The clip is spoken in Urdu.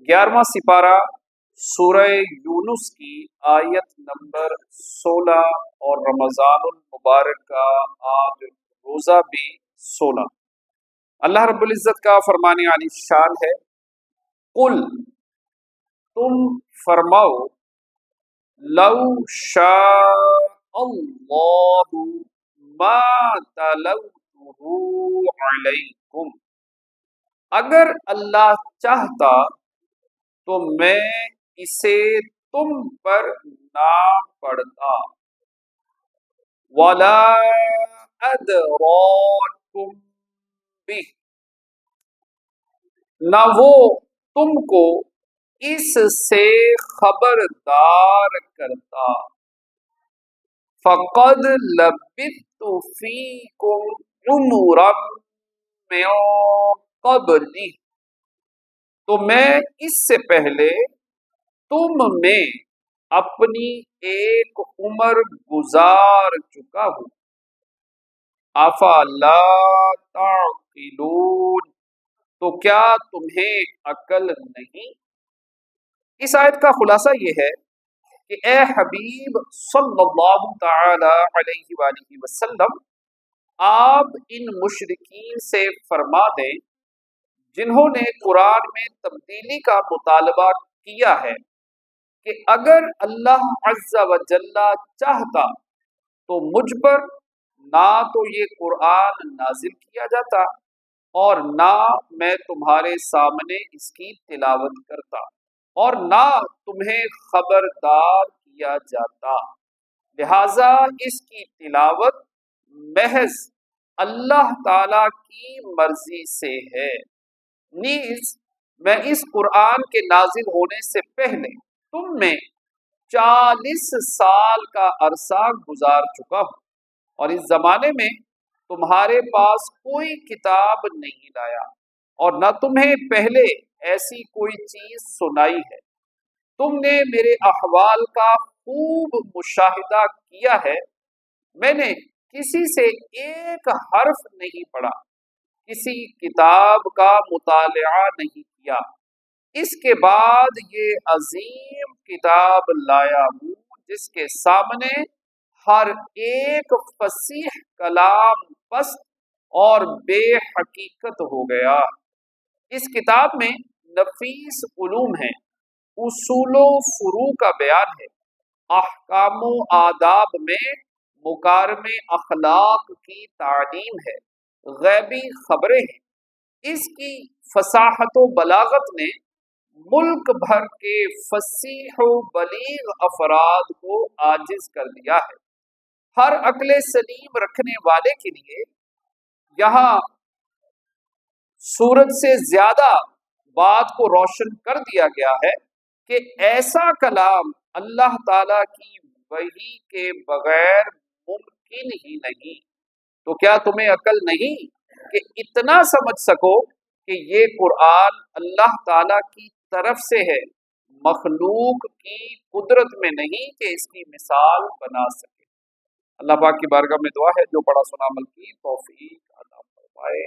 11واں سپارہ سورہ یونس کی آیت نمبر 16 اور رمضان المبارک کا آج روزہ بھی 16۔ اللہ رب العزت کا فرمان عالی شان ہے، قل تم فرماؤ، لو شاء اللہ ما تلوته علیکم، اگر اللہ چاہتا تو میں اسے تم پر نہ پڑھتا، ولا ادراکم بہ، نہ وہ تم کو اس سے خبردار کرتا، فقد لبثت فیکم عمرا من قبلہ، تو میں اس سے پہلے تم میں اپنی ایک عمر گزار چکا ہوں، افلا تعقلون، تو کیا تمہیں عقل نہیں؟ اس آیت کا خلاصہ یہ ہے کہ اے حبیب صلی اللہ تعالی علیہ وآلہ وسلم، آپ ان مشرکین سے فرما دیں جنہوں نے قرآن میں تبدیلی کا مطالبہ کیا ہے کہ اگر اللہ عز و جل چاہتا تو مجھ پر نہ تو یہ قرآن نازل کیا جاتا اور نہ میں تمہارے سامنے اس کی تلاوت کرتا اور نہ تمہیں خبردار کیا جاتا، لہذا اس کی تلاوت محض اللہ تعالی کی مرضی سے ہے۔ نیز میں اس قرآن کے نازل ہونے سے پہلے تم میں 40 سال کا عرصہ گزار چکا ہوں، اور اس زمانے میں تمہارے پاس کوئی کتاب نہیں لایا اور نہ تمہیں پہلے ایسی کوئی چیز سنائی ہے۔ تم نے میرے احوال کا خوب مشاہدہ کیا ہے، میں نے کسی سے ایک حرف نہیں پڑھا، کسی کتاب کا مطالعہ نہیں کیا، اس کے بعد یہ عظیم کتاب لایا ہوں جس کے سامنے ہر ایک فصیح کلام پست اور بے حقیقت ہو گیا۔ اس کتاب میں نفیس علوم ہیں، اصول و فروع کا بیان ہے، احکام و آداب میں مکارم اخلاق کی تعلیم ہے، غیبی خبریں ہیں۔ اس کی فصاحت و بلاغت نے ملک بھر کے فصیح و بلیغ افراد کو عاجز کر دیا ہے۔ ہر عقل سلیم رکھنے والے کے لیے یہاں سورج سے زیادہ بات کو روشن کر دیا گیا ہے کہ ایسا کلام اللہ تعالی کی وحی کے بغیر ممکن ہی نہیں۔ تو کیا تمہیں عقل نہیں کہ اتنا سمجھ سکو کہ یہ قرآن اللہ تعالی کی طرف سے ہے، مخلوق کی قدرت میں نہیں کہ اس کی مثال بنا سکے۔ اللہ پاک کی بارگاہ میں دعا ہے جو پڑھا سنا عمل کی توفیق عطا فرمائے۔